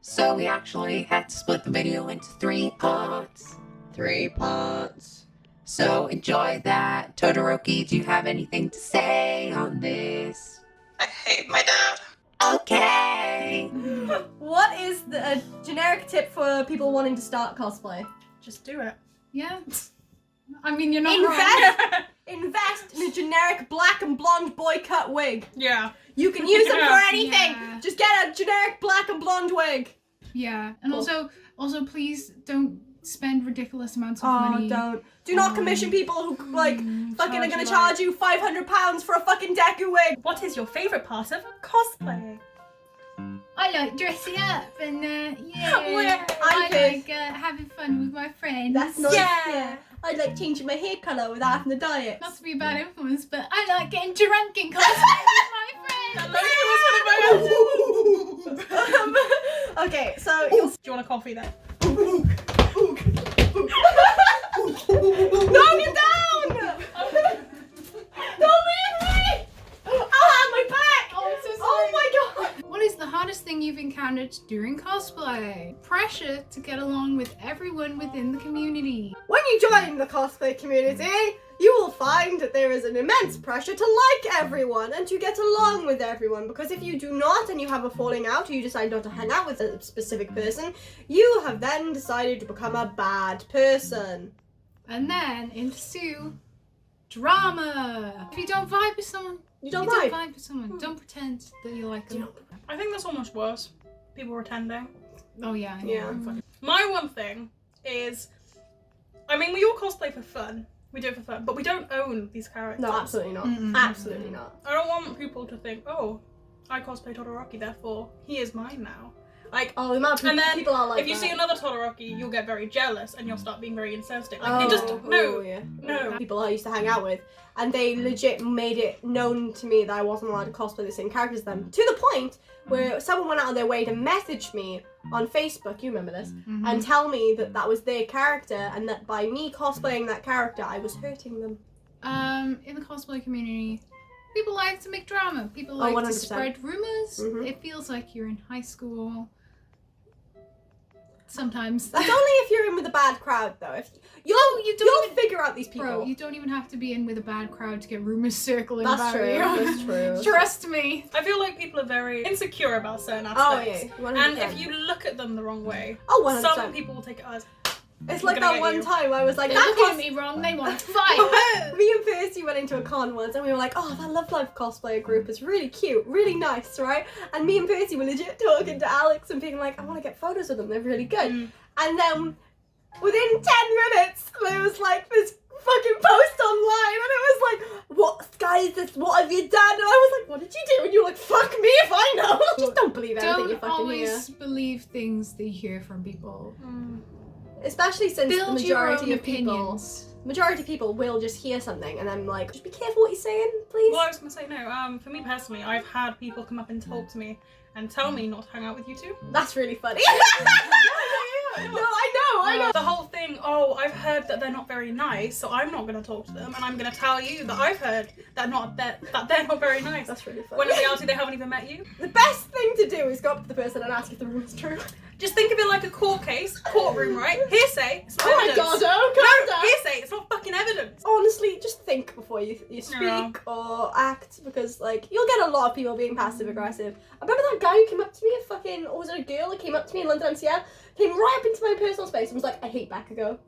So we actually had to split the video into 3 parts. 3 parts. So enjoy that. Todoroki, do you have anything to say on this? I hate my dad. Okay. What is the generic tip for people wanting to start cosplay? Just do it. Yeah. I mean, you're not wrong. Invest in a generic black and blonde boy cut wig. Yeah. You can use them for anything. Yeah. Just get a generic black and blonde wig. Yeah, and Cool. also please don't spend ridiculous amounts of money. Do not commission people who fucking are gonna charge you £500 for a fucking Deku wig. What is your favourite part of cosplay? I like dressing up and Yeah. I I like having fun with my friends. That's not Yeah. I like changing my hair colour without having to dye it. Not to be a bad influence, but I like getting drunk in cosplay with my friends. Okay, so Do you want a coffee then? No, get down! Don't leave me! I'll have my back! Oh, I'm so sorry. Oh my god! What is the hardest thing you've encountered during cosplay? Pressure to get along with everyone within the community. When you join the cosplay community, you will find that there is an immense pressure to like everyone and to get along with everyone, because if you do not and you have a falling out or you decide not to hang out with a specific person, you have then decided to become a bad person. And then ensue drama. If you don't vibe with someone, You don't Don't like. vibe with someone. Don't pretend that you like them. I think that's almost worse. People pretending. Oh yeah. Yeah. My one thing is, I mean, we all cosplay for fun. We do it for fun, but we don't own these characters. No, absolutely not. Mm-mm. Absolutely not. I don't want people to think, oh, I cosplay Todoroki, therefore he is mine now. Like, Oh, the amount of and then people are like if you that. see another Todoroki, you'll get very jealous and you'll start being very insensitive. Like, Oh, they just, no. yeah. no. People I used to hang out with, and they legit made it known to me that I wasn't allowed to cosplay the same characters as them, to the point where someone went out of their way to message me on Facebook, you remember this, Mm-hmm. and tell me that that was their character, and that by me cosplaying that character, I was hurting them. In the cosplay community, people like to make drama. People Oh, like to 100%. spread rumors. Mhm. It feels like you're in high school. Sometimes. That's only if you're in with a bad crowd, though. If you'll you don't even- figure out these people. Bro, you don't even have to be in with a bad crowd to get rumors circling That's about true. you. That's true. Trust me. I feel like people are very insecure about certain Oh aspects. yeah, 100%. And if you look at them the wrong way, oh 100%. some people will take it as, It's I'm like gonna that get one you. time I was like, They that look at me wrong, they want to fight. Me and Percy went into a con once and we were like, oh, that Love Life cosplayer group is really cute, really nice, right? And me and Percy were legit talking to Alex and being like, I want to get photos of them, they're really good. Mm. And then within 10 minutes, there was like this fucking post online and it was like, what, guys, what have you done? And I was like, what did you do? And you were like, fuck me if I know. Just don't believe everything you Don't fucking always hear. believe things that you hear from people. Especially since Build the your majority own of people... opinions. Majority of people will just hear something and then like, just be careful what you're saying, please. Well, I was going to say no. For me personally, I've had people come up and talk to me and tell me not to hang out with you two. That's really funny. No, I know. The whole thing, oh, I've heard that they're not very nice, so I'm not going to talk to them, and I'm going to tell you that I've heard that they're not very nice. That's really funny. When in reality, they haven't even met you. The best thing to do is go up to the person and ask if the rumor's true. Just think of it like a court case, courtroom, right? Hearsay, it's not Oh my evidence. god, oh, calm down. Hearsay, it's not fucking evidence. Honestly, just think before you speak Yeah. or act, because like you'll get a lot of people being passive aggressive. I remember that guy who came up to me, or was it a girl that came up to me in London MCL, came right up into my personal space and was like, I hate Bakugo.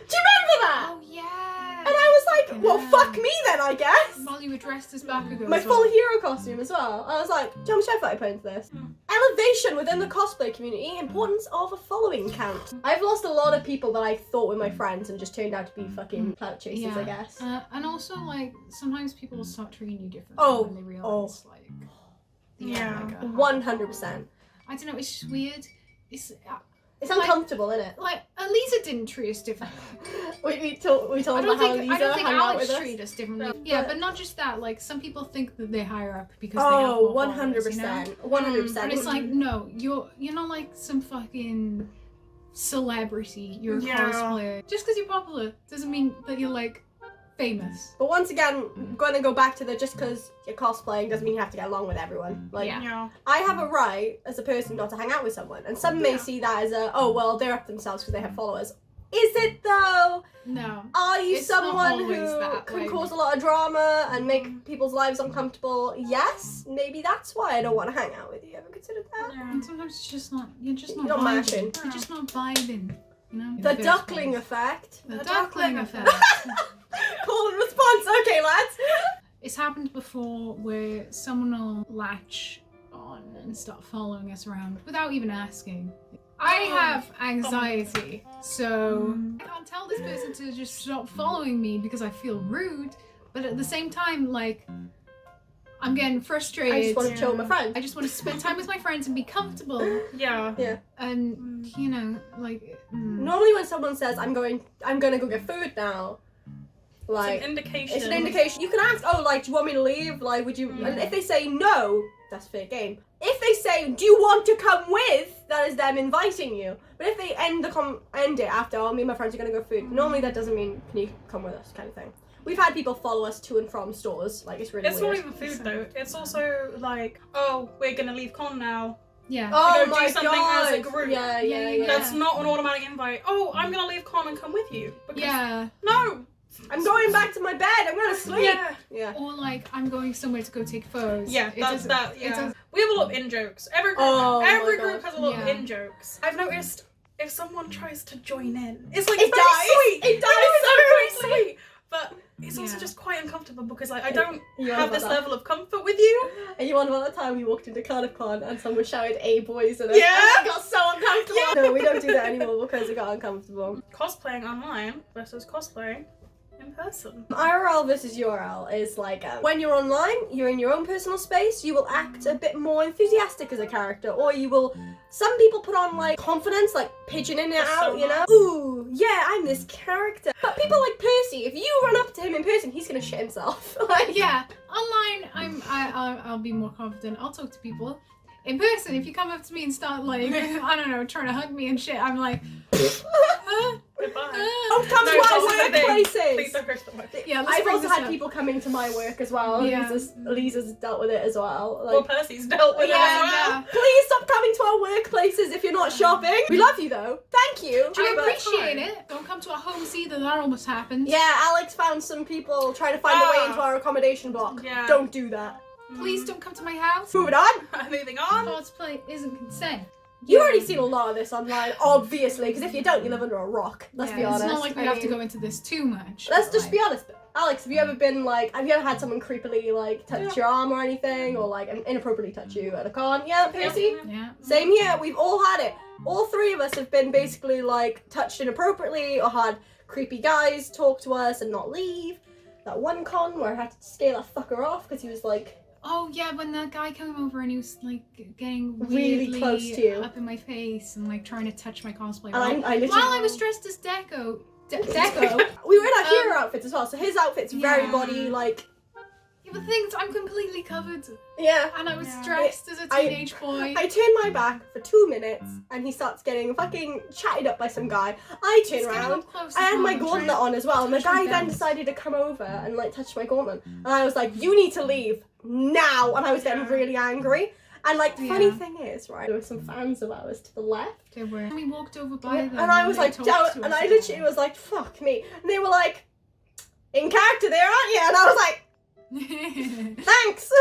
Do you remember that? Oh yeah. And I was like, well, fuck me then, I guess. While you were dressed as Bakugo. My as well. full hero costume as well. I was like, do you know how much effort I put into this? Elevation within the cosplay community, importance of a following count. I've lost a lot of people that I thought were my friends and just turned out to be fucking clout chasers, I guess. And also, like, sometimes people will start treating you differently Oh, when they realize, like, Yeah. like, 100%. I don't know, it's just weird. It's uncomfortable, isn't it? Like, Elisa didn't treat us differently. We told I about don't how think, Lisa I don't think hung out Alex with us. treated us differently. No. Yeah, But- but not just that. Like, some people think that they're higher up because they have Oh, more followers, you know? 100%. 100%. And it's like, no, you're not like some fucking celebrity. You're a Yeah. cosplayer. Just because you're popular doesn't mean that you're like famous. But once again, I'm gonna go back to the just because you're cosplaying doesn't mean you have to get along with everyone. Like, Yeah. I have a right as a person not to hang out with someone, and some may see that as a, oh well, they're up themselves because they have followers. Is it though? No. Are you It's not someone always who that can way. cause a lot of drama and make people's lives uncomfortable? Yes, maybe that's why I don't want to hang out with you. Ever considered that? And sometimes it's just not. You're just not You're not vibing. mashing. You're just not vibing. You know. The duckling effect. The duckling effect. Call and response. Okay, lads. It's happened before where someone will latch on and start following us around without even asking. I have anxiety, so I can't tell this person to just stop following me because I feel rude, but at the same time, like, I'm getting frustrated. I just want to chill with my friends. I just want to spend time with my friends and be comfortable. Yeah. And, you know, like... Normally when someone says, I'm gonna go get food now, like, It's an indication. it's an indication. You can ask, oh, like, do you want me to leave? Like, would you... And if they say no, that's fair game. If they say, do you want to come with? That is them inviting you. But if they end it after, oh, me and my friends are gonna go food, normally that doesn't mean, can you come with us, kind of thing. We've had people follow us to and from stores. Like, it's really It's weird. not even food though. It's also like, oh, we're gonna leave con now. Yeah. Oh go do my something god! as a group. Yeah. That's not an automatic invite. Oh, I'm gonna leave con and come with you. Because Yeah. No. I'm going back to my bed. I'm gonna sleep. Yeah. Yeah. Or, like, I'm going somewhere to go take photos. Yeah, It that's doesn't- that. it Yeah. doesn't- We have a lot of in jokes. Every group, Oh every my group God. has a lot of Yeah. in jokes. I've noticed if someone tries to join in, it's like It very dies. sweet. It dies I know, so it's very quickly. sweet. But it's also Yeah. just quite uncomfortable because like I don't You have about this that. level of comfort with you. And you wonder about the time we walked into Cardiff Con and someone shouted "A boys" and Yeah. I got so uncomfortable. Yeah. No, we don't do that anymore because it got uncomfortable. Cosplaying online versus cosplaying in person. IRL versus URL is like when you're online, you're in your own personal space, you will act a bit more enthusiastic as a character, or you will. Some people put on like confidence, like pigeoning it That's out, so you know? nice. Ooh, yeah, I'm this character. But people like Percy, if you run up to him in person, he's gonna shit himself. Like, Yeah, online I'll be more confident. I'll talk to people. In person, if you come up to me and start like I don't know, trying to hug me and shit, I'm like, Goodbye. Don't come No, to this our is the thing. Please workplaces. don't curse so much. yeah. Let's I've bring also this had up. people come into my work as well. Yeah. Lisa's dealt with it as well. Well, Like, Percy's dealt with it as well. Yeah. please stop coming to our workplaces if you're not shopping. We love you though. Thank you. Do you But- appreciate it? Don't come to our homes either. That almost happened. Yeah, Alex found some people trying to find their way into our accommodation block. Yeah. Don't do that. Please don't come to my house. Moving on. Moving on. Cosplay isn't consent. You've already seen a lot of this online, obviously, because if you don't, you live under a rock. Let's be honest. It's not like we I have to mean, go into this too much. Let's but, just like, be honest. Alex, have you ever been like, have you ever had someone creepily like touch your arm or anything, or like inappropriately touch you at a con? Yeah, Percy? Yeah. Same here, we've all had it. All three of us have been basically like touched inappropriately or had creepy guys talk to us and not leave. That one con where I had to scare that fucker off because he was like, Oh yeah, when that guy came over and he was like getting Really weirdly close to you. up in my face and like trying to touch my cosplay. and I literally... While I was dressed as Deco. Deco. We were in our hero outfits as well, so his outfit's very Yeah. body like, Yeah, but the thing is, I'm completely covered, yeah. and I was Yeah. dressed as a teenage boy. I turn my back for 2 minutes and he starts getting fucking chatted up by some guy. I turn Just getting around. up close I had and my trying gauntlet on as well, and the touch my guy then belt. decided to come over and like touch my gauntlet. And I was like, "You need to leave now!" And I was getting Yeah. really angry. And like, the funny Yeah. thing is, right, there were some fans of ours to the left, They were. And we walked over by them. and I was they like, talked down, to and us I about literally was like, "Fuck me!" And they were like, "In character, there, aren't you?" And I was like, it. "Thanks."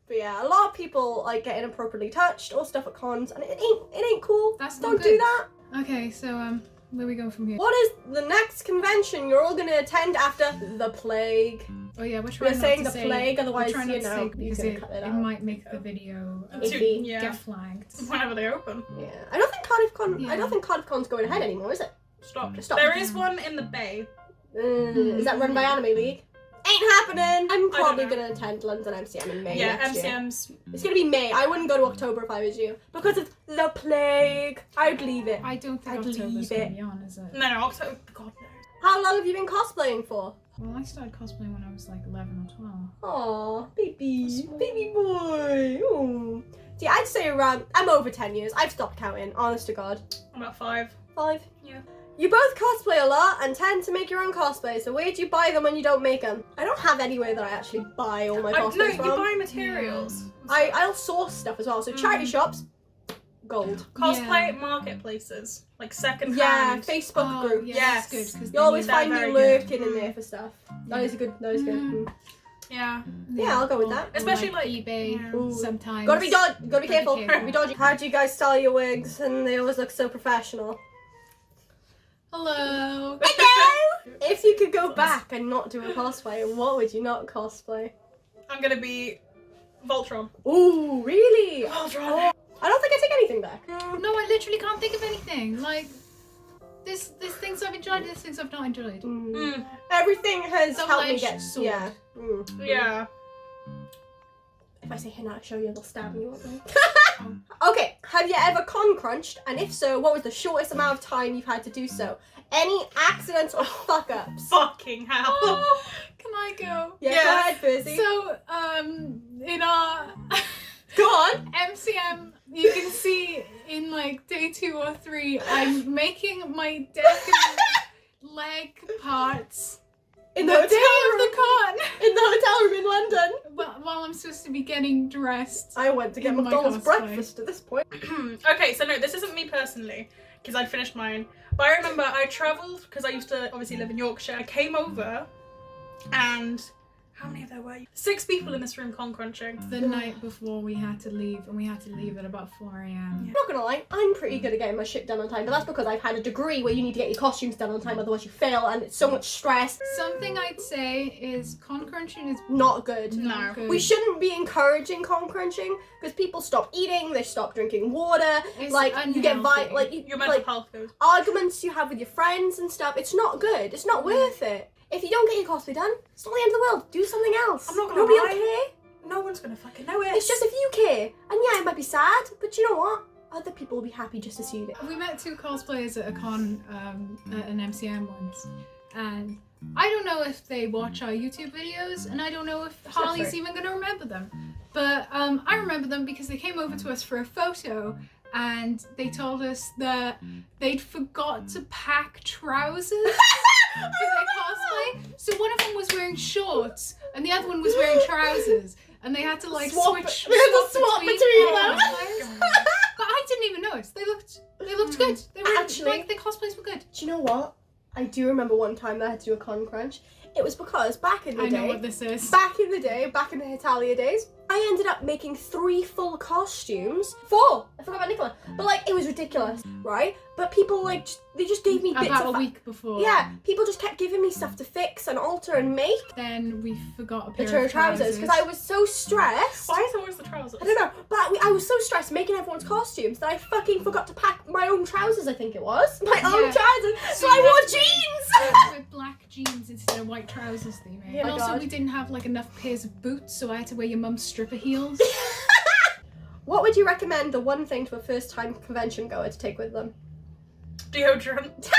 But yeah, a lot of people like get inappropriately touched or stuff at cons, and it ain't cool. That's not Don't do good. that. Okay, so where we go from here? What is the next convention you're all gonna attend after the plague? Oh yeah, we're We're trying not saying to the say. plague, We're otherwise trying you not to know say he's because gonna it, cut it it out. might make the video Iffy. Yeah. get flagged. Whenever they open. Yeah, I don't think Cardiff Con. Yeah. I don't think Cardiff Con's going ahead anymore, is it? Stop. Stop. There is one in the Bay. Is that run by Anime League? Ain't happening. I'm probably know. gonna attend London MCM in May Yeah, next year. MCM's. It's gonna be May. I wouldn't go to October if I was you because of the plague. I'd leave it. I don't think I'd October's leave gonna it. be on, is it? No, October. God no. How long have you been cosplaying for? Well, I started cosplaying when I was like 11 or 12. Aw, baby, Small. baby boy. Ooh. See, I'd say around. I'm over 10 years. I've stopped counting. Honest to God. About 5. 5. Yeah. You both cosplay a lot and tend to make your own cosplays, so where do you buy them when you don't make them? I don't have anywhere that I actually buy all my cosplays No, from. you buy materials. I'll source stuff as well, so charity shops, gold. Cosplay marketplaces, like second Yeah, hand. Facebook group. Yeah, that's Yes. good, 'cause You always They're find me very lurking good. in there for stuff. That is good. That is good. Mm. Yeah. Yeah, I'll go with that. Or Especially like eBay. yeah. Ooh. Sometimes. Gotta be careful. Gotta be Gotta be dodgy. How do you guys style your wigs? And they always look so professional. Hello. If you could go back and not do a cosplay, what would you not cosplay? I'm gonna be Voltron. Ooh, really? Voltron. I don't think I take anything back. No, I literally can't think of anything. Like, there's things I've enjoyed, there's things I've not enjoyed. Everything has helped me Double-edged get. sword. Yeah. Yeah. If I say Hinata show you, they'll stab me, won't they? Okay, have you ever con crunched? And if so, what was the shortest amount of time you've had to do so? Any accidents or fuck ups? Fucking hell. Oh, can I go? Yeah, Yes. go ahead, Percy. So, in our Go on. MCM, you can see in like day 2 or 3, I'm making my deck and leg parts In the the hotel day room. of the con. In the hotel room in London. While I'm supposed to be getting dressed. I went to get In my McDonald's cosplay. breakfast at this point. Okay, so no, this isn't me personally, because I'd finished mine. But I remember I travelled, because I used to obviously live in Yorkshire. I came over, and how many of there were? 6 people in this room con crunching. The night before we had to leave, and we had to leave at about 4 a.m. I'm not gonna lie, I'm pretty good at getting my shit done on time, but that's because I've had a degree where you need to get your costumes done on time, otherwise you fail, and it's so much stress. Something I'd say is con crunching is Not good. not No. good. We shouldn't be encouraging con crunching because people stop eating, they stop drinking water, It's like you get unhealthy. like you Your mental like health goes. arguments you have with your friends and stuff. It's not good. It's not worth it. If you don't get your cosplay done, it's not the end of the world. Do something else. I'm not gonna Nobody will lie. care. No one's gonna fucking know it. It's just if you care, and yeah, it might be sad, but you know what? Other people will be happy just to see you. We met 2 cosplayers at a con at an MCM once, and I don't know if they watch our YouTube videos, and I don't know if Harley's even going to remember them. But I remember them because they came over to us for a photo, and they told us that they'd forgot to pack trousers for their cosplay. So one of them was wearing shorts, and the other one was wearing trousers, and they had to like Swap switch. it. They had to swap between them. But I didn't even notice. They looked good. They were Actually- like, their cosplays were good. Do you know what? I do remember one time that I had to do a con crunch. It was because back in the I know day, what this is. back in the Italia days, I ended up making 3 full costumes. 4! I forgot about Nicola. But like, it was ridiculous, right? But people like, they just gave me bits About of a week before. Yeah, people just kept giving me stuff to fix and alter and make. Then we forgot a The pair of trousers, because I was so stressed. Why is it always the trousers? I don't know, but I was so stressed making everyone's costumes that I fucking forgot to pack my own trousers, I think it was. My own Yeah. trousers, so you I had wore to jeans! with black jeans instead of white trousers they made. Yeah, And my also God. we didn't have like enough pairs of boots, so I had to wear your mum's stripper heels. What would you recommend the one thing to a first-time convention goer to take with them? Deodorant.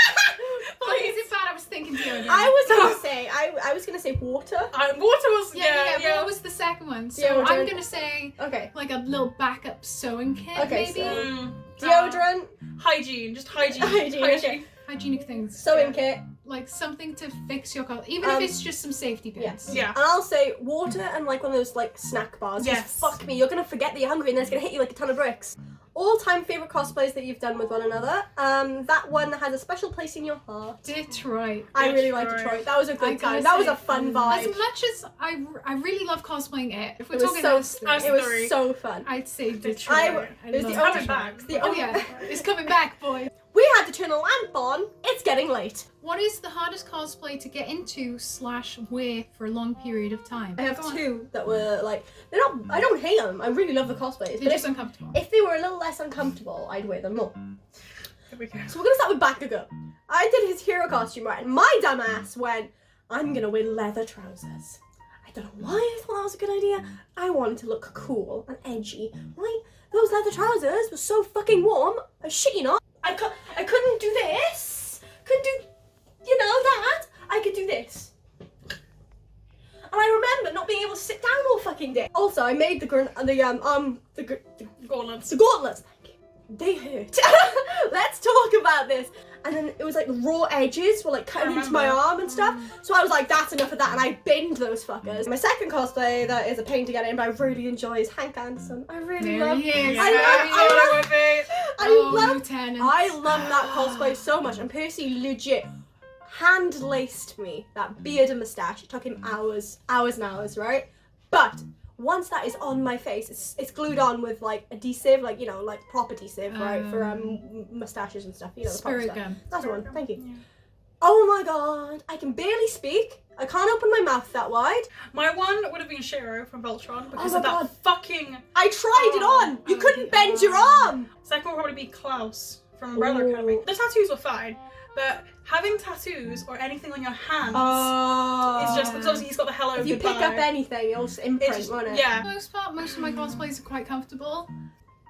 Oh, is it bad? I was thinking deodorant. I was gonna say water. Water was Yeah, but what was the second one? So Deodorant. I'm gonna say Okay. like a little backup sewing kit, Okay, maybe. so- Deodorant, Hygiene, just hygiene. Hygiene, okay. Hygienic things. sewing kit, Like something to fix your collar, even if it's just some safety pins. yes. Yeah. And I'll say water and like one of those like snack bars. 'cause Yes. Fuck me, you're gonna forget that you're hungry and then it's gonna hit you like a ton of bricks. All-time favorite cosplays that you've done with one another. That one has a special place in your heart. Detroit. I really like Detroit. Detroit. That was a I good gotta time. That was say, a fun As vibe. much as I really love cosplaying it, if we're It was talking so us three, us it was three. so fun. I'd say Detroit. Detroit. it was love the Coming Detroit. back. The Oh only- yeah, it's coming back, boys. We had to turn a lamp on. It's getting late. What is the hardest cosplay to get into / wear for a long period of time? I have Go on. 2 that were like, they're not. I don't hate them. I really love the cosplays. They're But just uncomfortable. if they were a little less uncomfortable, I'd wear them more. Here we go. So we're gonna start with Bakugo. I did his hero costume right, and my dumbass went, I'm gonna wear leather trousers. I don't know why I thought that was a good idea. I wanted to look cool and edgy, right? Those leather trousers were so fucking warm. I shit you not. I couldn't do this. Couldn't do, that. I could do this. And I remember not being able to sit down all fucking day. Also, I made the Gauntlets. gauntlets. Thank you. They hurt. Let's talk about this. and then it was like raw edges were like cutting into my arm and stuff. So I was like, that's enough of that, and I binned those fuckers. My second cosplay that is a pain to get in, but I really enjoy is Hank Anderson. I really There love. he is. I love Lieutenant. I love that cosplay so much, and Percy legit hand laced me that beard and moustache. It took him hours and hours, right? But once that is on my face, it's glued on with like adhesive, like, you know, like proper adhesive, right, for moustaches and stuff, you know, the proper Spirit stuff. gum. That's the one. Thank you. Yeah. Oh my god, I can barely speak. I can't open my mouth that wide. My one would have been Shiro from Voltron because Oh of my that God. fucking. I tried it on. You couldn't bend your arm. Second would probably be Klaus from Umbrella Academy. The tattoos were fine, but having tattoos or anything on your hands is just because obviously he's got the hello If you goodbye. pick up anything, it'll just imprint, won't it? Yeah. For the most part, most of my cosplays are quite comfortable.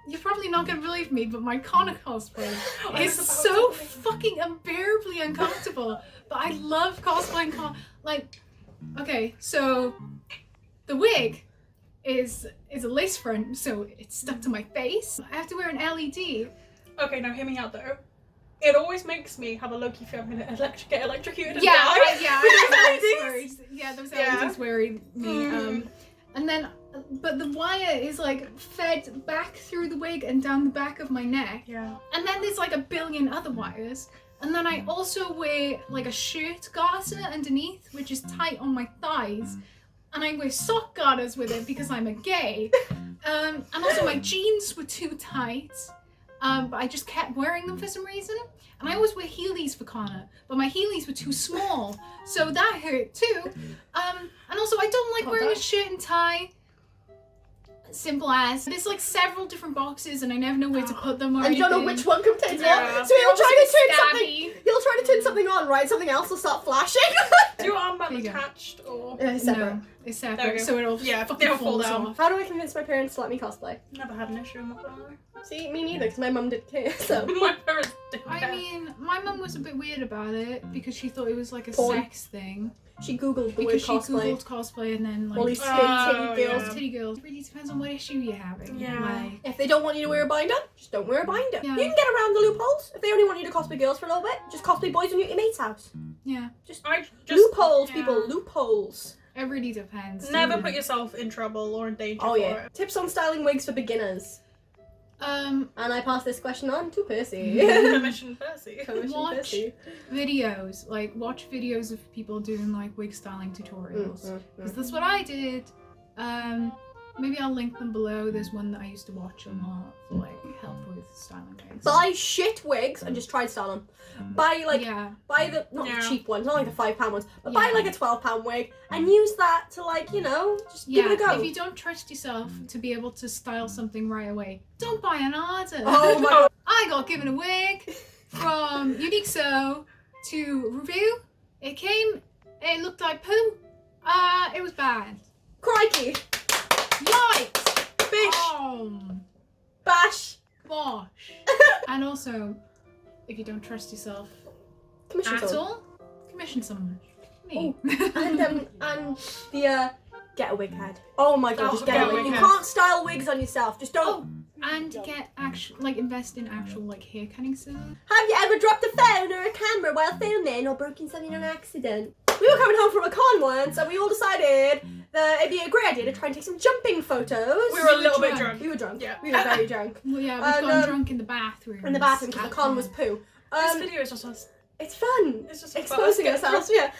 You're probably not gonna believe me, but my Connor cosplay is so fucking unbearably uncomfortable. But I love cosplaying okay, so the wig is a lace front, so it's stuck to my face. I have to wear an LED. Okay, now hear me out though. It always makes me have a low-key fear I'm gonna get electrocuted and Yeah, die. those LEDs worry me. And then, but the wire is like fed back through the wig and down the back of my neck. Yeah. And then there's like a billion other wires. And then I also wear like a shirt garter underneath, which is tight on my thighs. And I wear sock garters with it because I'm a gay. And also my jeans were too tight. But I just kept wearing them for some reason. And I always wear Heelys for Connor, but my Heelys were too small, so that hurt too. And also I don't like wearing a shirt and tie. Simple as. There's like several different boxes and I never know where to put them or And you don't know anything. which one contains Yeah. what. So you'll try to turn Stabby. something. You'll try to turn something on, right? Something else will start flashing. Do your armband There you go. attached or No, it's There we separate, go. so it'll Yeah, fucking they'll fall falls down. off. How do I convince my parents to let me cosplay? never had an issue in my family. See, me neither, because my mum didn't care. So My parents didn't I care. mean, my mum was a bit weird about it because she thought it was like a Porn. sex thing. she googled the word Because she cosplay. googled cosplay and then All like these skinny titty girls. yeah. titty girls. It really depends on what issue you're having. Yeah. Like, If they don't want you to wear a binder, just don't wear a binder. Yeah. You can get around the loopholes. If they only want you to cosplay girls for a little bit, just cosplay boys when you're at your mate's house. yeah, I just Loopholes, yeah. people, loopholes. it really depends. Never put yourself in trouble or in danger Oh for yeah. it. Tips on styling wigs for beginners. And I pass this question on to Percy. Commission Percy. Commission Watch Percy. videos, like watch videos of people doing like wig styling tutorials. Because that's what I did. Maybe I'll link them below. There's one that I used to watch a lot for like help with styling wigs. Buy shit wigs and just try and style them. Buy like buy the not Yeah. the cheap ones, not like the £5 ones, but buy Yeah. like a £12 wig and use that to like, you know, just give it a go. If you don't trust yourself to be able to style something right away, don't buy an order. Oh my god. I got given a wig from Unique So to review. It looked like poo. It was bad. Crikey. Yikes! Bish. Oh, Bash. bosh. And also, if you don't trust yourself Commission at someone. all, commission someone. Me. And the get a wig head. Oh my god, Oh, just get a wig. You head. can't style wigs on yourself. Just don't. And get actual, like, invest in actual, like, hair cutting scissors. Have you ever dropped a phone or a camera while filming or broken something on accident? We were coming home from a con once and we all decided that it'd be a great idea to try and take some jumping photos. We were a little bit drunk. We were drunk. Yeah. We were very drunk. Well, yeah, we've And, gone drunk in the bathroom. In the bathroom because the con was poo. This video is just us. It's fun. It's just Exposing fun. ourselves, yeah.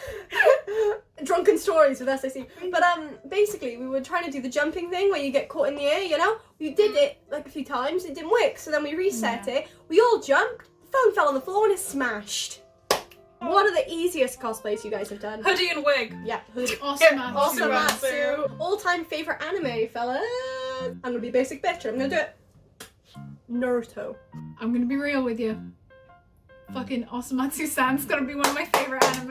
Drunken stories with SAC. But basically we were trying to do the jumping thing where you get caught in the air, you know? We did it like a few times, it didn't work, so then we reset it. We all jumped, the phone fell on the floor and it smashed. What are the easiest cosplays you guys have done? Hoodie and wig. Yeah, hoodie. Awesome. Yeah, Awesome Matsu. Matsu. All-time favorite anime, fellas. I'm gonna be a basic bitch and I'm gonna do it. Naruto. I'm gonna be real with you. Fucking Osamatsu-san's gonna be one of my favorite anime.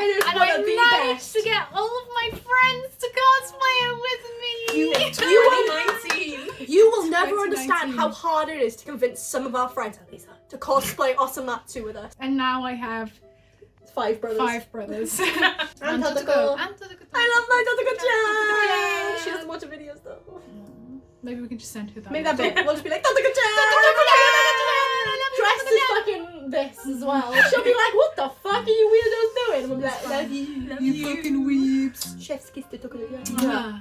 It is And one I of the managed best. to get all of my friends to cosplay it with me. You will 19. You will never 2019. understand how hard it is to convince some of our friends, at least, to cosplay Osamatsu with us. And now I have 5 brothers. 5 brothers. And Totoko. Totoko. I love my Totoko-chan! Totoko-chan. She doesn't watch the videos though. Maybe we can just send her that. Maybe that one. bit. We'll just be like, Totoko-chan! Totoko-chan! dressed as fucking this as well. She'll be like, what the fuck are you weirdos doing? And we'll be like, love you. You fucking weebs. Chef's kiss the Yeah.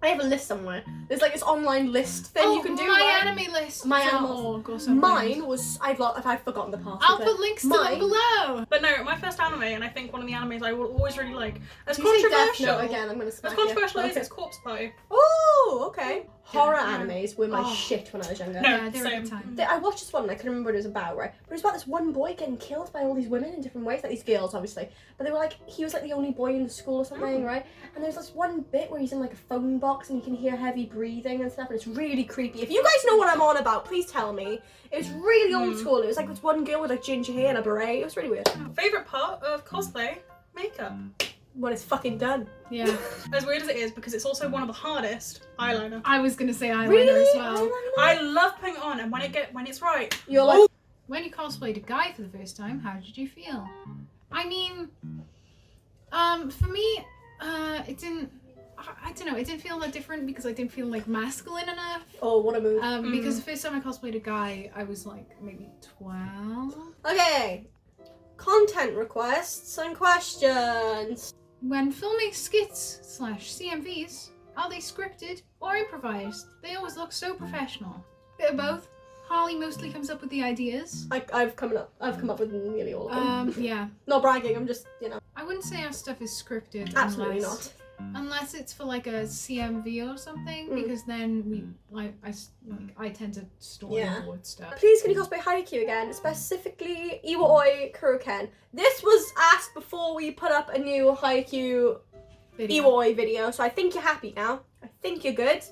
I have a list somewhere. There's like this online list thing you can do. Myanimelist. Myanimelist. or something. Mine was, I've forgotten the password. I'll put links to them Mine- below. But no, my first anime, and I think one of the animes I will always really like, as If you say Death controversial. Note again, I'm gonna As smack controversial you. as it's Cosplay. Oh, okay. Horror Yeah. animes were my Oh. shit when I was younger. No. Yeah, they're a same. good time. I watched this one and I couldn't remember what it was about, right? But it was about this one boy getting killed by all these women in different ways, like these girls, obviously. But they were like, he was like the only boy in the school or something, right? And there's this one bit where he's in like a phone box and you can hear heavy breathing and stuff, and it's really creepy. If you guys know what I'm on about, please tell me. It was really old school. It was like this one girl with like ginger hair and a beret. It was really weird. Favourite part of cosplay? Makeup. When it's fucking done. Yeah. As weird as it is, because it's also one of the hardest, eyeliner. I was gonna say eyeliner Really? as well. Eyeliner? I love putting it on, and when it's right. You're like, When you cosplayed a guy for the first time, how did you feel? I mean, for me, it didn't. I don't know. It didn't feel that different because I didn't feel like masculine enough. oh, what a move. Because the first time I cosplayed a guy, I was like maybe 12. Okay. Content requests and questions. When filming skits / CMVs, are they scripted or improvised? They always look so professional. Bit of both. Harley mostly comes up with the ideas. I've come up with nearly all of them. Yeah. Not bragging, I'm just, I wouldn't say our stuff is scripted. absolutely not. Unless it's for like a CMV or something, because then I tend to storyboard stuff. Please can you cosplay Haikyuu again, specifically Iwaoi kuroken. This was asked before we put up a new Haikyuu Iwaoi video, so I think you're happy now. I think you're good.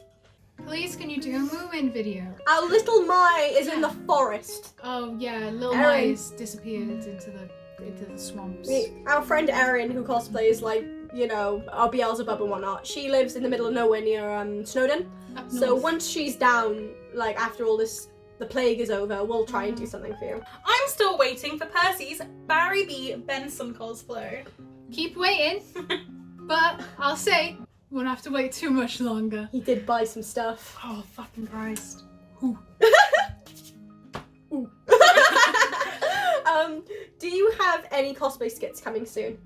Please, can you do a Moomin video? Our little Mai is in the forest. Oh yeah, Lil Erin. Mice disappeared into the swamps. Our friend Erin, who cosplays like, our Beelzebub and whatnot, she lives in the middle of nowhere near Snowdon. Up So north. once she's down, like after all this, the plague is over, we'll try and do something for you. I'm still waiting for Percy's Barry B. Benson cosplay. Keep waiting, but I'll say won't have to wait too much longer. He did buy some stuff. Oh, fucking Christ. Do you have any cosplay skits coming soon?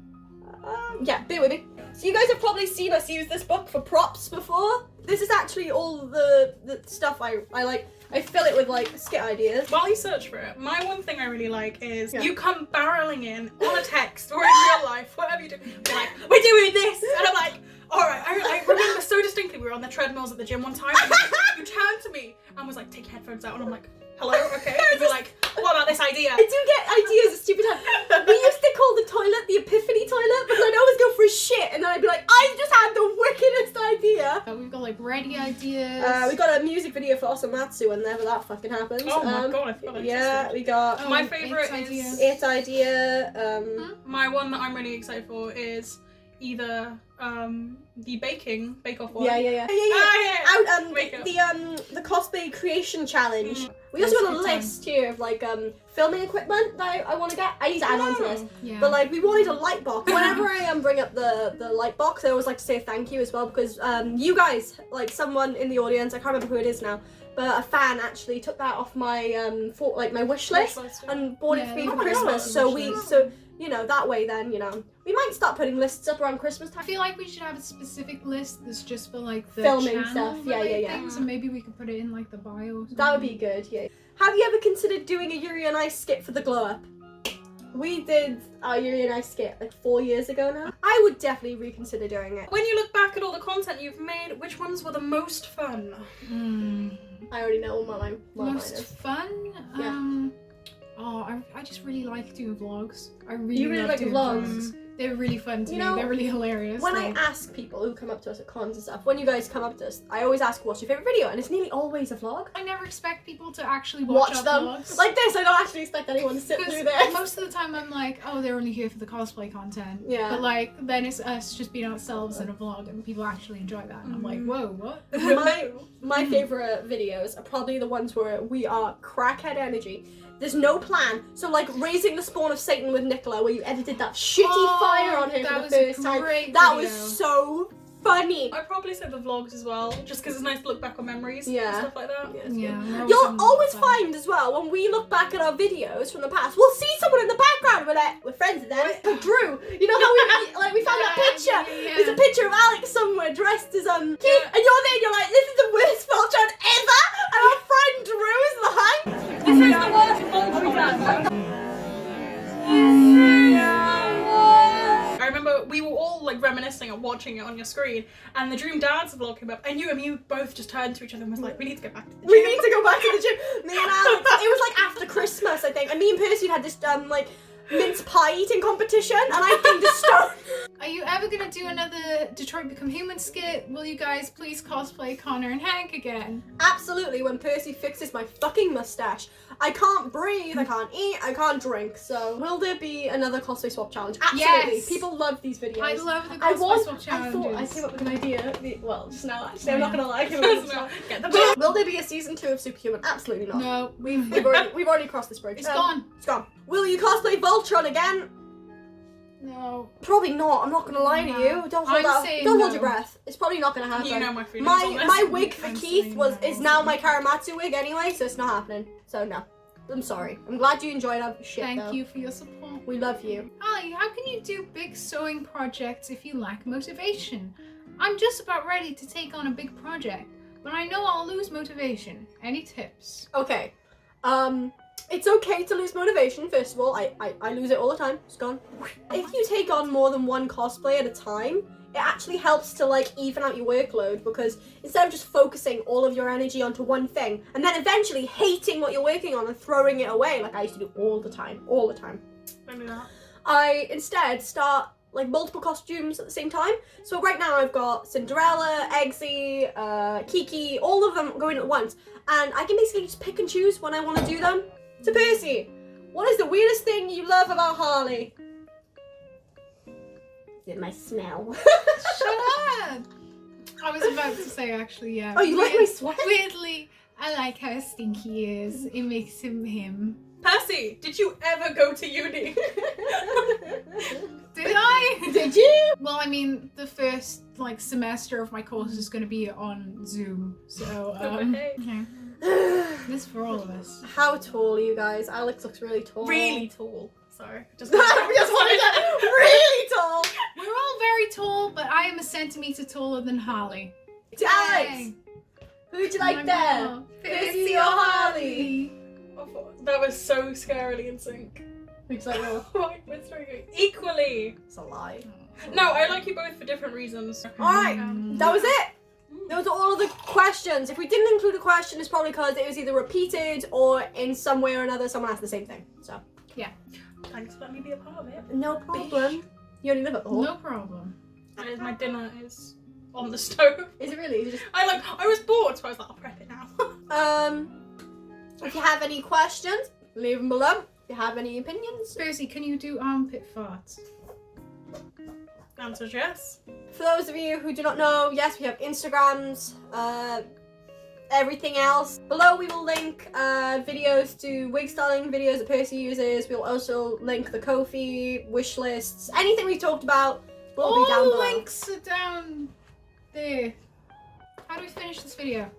Yeah, bear with me. So you guys have probably seen us use this book for props before. This is actually all the stuff I like. I fill it with like skit ideas. While you search for it, my one thing I really like is Yeah. you come barreling in on a text or in real life, whatever you do. You're like, we're doing this! And I'm like, alright, I remember so distinctly we were on the treadmills at the gym one time and you turned to me and was like, take your headphones out, and I'm like, hello, okay. And you're like, what about this idea? I do get ideas at stupid times. We used to call the toilet the epiphany toilet because I'd always go for a shit and then I'd be like, I just had the wickedest idea. We've got like ready ideas. We got a music video for Osamatsu whenever that fucking happens. Oh my god, I forgot that Yeah, existed. we got Oh, My it's favourite ideas. is... It idea. My one that I'm really excited for is either the bake-off one. Yeah. Ah, Out Makeup. the cosplay creation challenge. Mm. We also got a Good time. list here of like filming equipment that I want to get. I need to add on to this. Yeah. But like we wanted a light box. Whenever I bring up the light box, I always like to say thank you as well because you guys, like someone in the audience, I can't remember who it is now, but a fan actually took that off my my wish list and bought it Yeah, for me oh for my Christmas. God. So that way then we might start putting lists up around Christmas I time. feel like we should have a specific list that's just for like the Filming channel stuff. Yeah. things, and maybe we could put it in like the bio. Or That would something. be good. Yeah. Have you ever considered doing a Yuri on Ice skit for the Glow Up? We did our Yuri on Ice skit like 4 years ago now. I would definitely reconsider doing it. When you look back at all the content you've made, which ones were the most fun? I already know what mine Most is. fun. Yeah. I just really like doing vlogs. I really You really love like doing vlogs? They're really fun to You me. know, They're really hilarious. When like, I ask people who come up to us at cons and stuff, when you guys come up to us, I always ask, what's your favourite video? And it's nearly always a vlog. I never expect people to actually watch our them. vlogs. Like this, I don't actually expect anyone to sit Because through this. most of the time I'm like, oh, they're only here for the cosplay content. Yeah. But like, then it's us just being ourselves in a vlog and people actually enjoy that. And I'm like, whoa, what? My favourite videos are probably the ones where we are crackhead energy. There's no plan. So like Raising the Spawn of Satan with Nicola, where you edited that shitty fire on him that for the was a first time. great That video. was so funny. I'd probably say the vlogs as well, just because it's nice to look back on memories Yeah. and stuff like that. Yeah. You'll always find as well, when we look back at our videos from the past, we'll see someone in the background. We're like, we're friends with them. Drew. You know how we found that picture? Yeah. There's a picture of Alex somewhere dressed as Keith, and you're there and you're like, this is the worst Voltron ever, and our friend Drew is behind. This is the worst Voltron dance. I remember we were all like reminiscing and watching it on your screen, and the Dream Dance vlog came up, and you and me both just turned to each other and was like, we need to go back to the gym. We need to go back to the gym. Me and Alex, it was like after Christmas, I think, and me and Percy had this like mince pie eating competition, and I think the stone. Are you ever gonna do another Detroit Become Human skit? Will you guys please cosplay Connor and Hank again? Absolutely, when Percy fixes my fucking mustache. I can't breathe, I can't eat, I can't drink, so will there be another cosplay swap challenge? Absolutely. Yes. People love these videos. I love the I cosplay swap I challenges. thought I came up with an idea. Well, just now actually, I'm not gonna lie. I came up with No, this get the now. Will there be a season 2 of Superhuman? Absolutely not. No, We've already crossed this bridge. it's gone. It's gone. Will you cosplay Voltron again? No. Probably not. I'm not gonna lie to you. Don't hold I'm out. saying Don't hold no. your breath. It's probably not gonna happen. You know my feelings my on this. my wig for I'm Keith saying is no. now my Karamatsu wig anyway, so it's not happening. So no. I'm sorry. I'm glad you enjoyed our shit Thank though. you for your support. We love you. Holly, how can you do big sewing projects if you lack motivation? I'm just about ready to take on a big project, but I know I'll lose motivation. Any tips? Okay. It's okay to lose motivation, first of all. I lose it all the time. It's gone. If you take on more than one cosplay at a time, it actually helps to like even out your workload, because instead of just focusing all of your energy onto one thing and then eventually hating what you're working on and throwing it away, like I used to do all the time, Don't do that. I instead start like multiple costumes at the same time. So right now I've got Cinderella, Eggsy, Kiki, all of them going at once, and I can basically just pick and choose when I want to do them. So Percy, what is the weirdest thing you love about Harley? Is it my smell? Shut up! I was about to say actually, yeah. Oh, you like my sweat? Weirdly, I like how stinky he is. It makes him him. Percy, did you ever go to uni? Did I? Did you? Well, I mean, the first like semester of my course is going to be on Zoom, so Okay. okay. This is for all of us. How tall are you guys? Alex looks really tall. Really tall. Sorry. Just I just wanted to really tall. We're all very tall, but I am a centimeter taller than Harley. To Alex, Yay. who'd you Oh like my there? God. Percy or Harley? That was so scarily in sync. Who'd you like more? Right, we're three equally. It's a lie. No, I like you both for different reasons. Alright, that was it. Those are all of the questions. If we didn't include a question, it's probably because it was either repeated or in some way or another someone asked the same thing. So, Thanks for letting me be a part of it. no problem. You only live at the hall. No problem. And my dinner is on the stove. Is it really? Is it just... I was bored, so I was like, I'll prep it now. If you have any questions, leave them below. If you have any opinions. Percy, can you do armpit farts? Answer's yes. For those of you who do not know, yes, we have Instagrams, everything else. Below we will link videos to wig styling videos that Percy uses. We'll also link the Ko-fi, wish lists, anything we've talked about will be down All below. links are down there. How do we finish this video?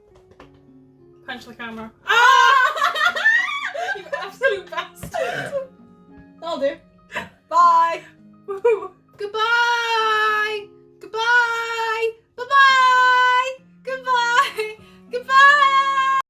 Punch the camera. Ah! You absolute bastard. That'll do. Bye. Goodbye!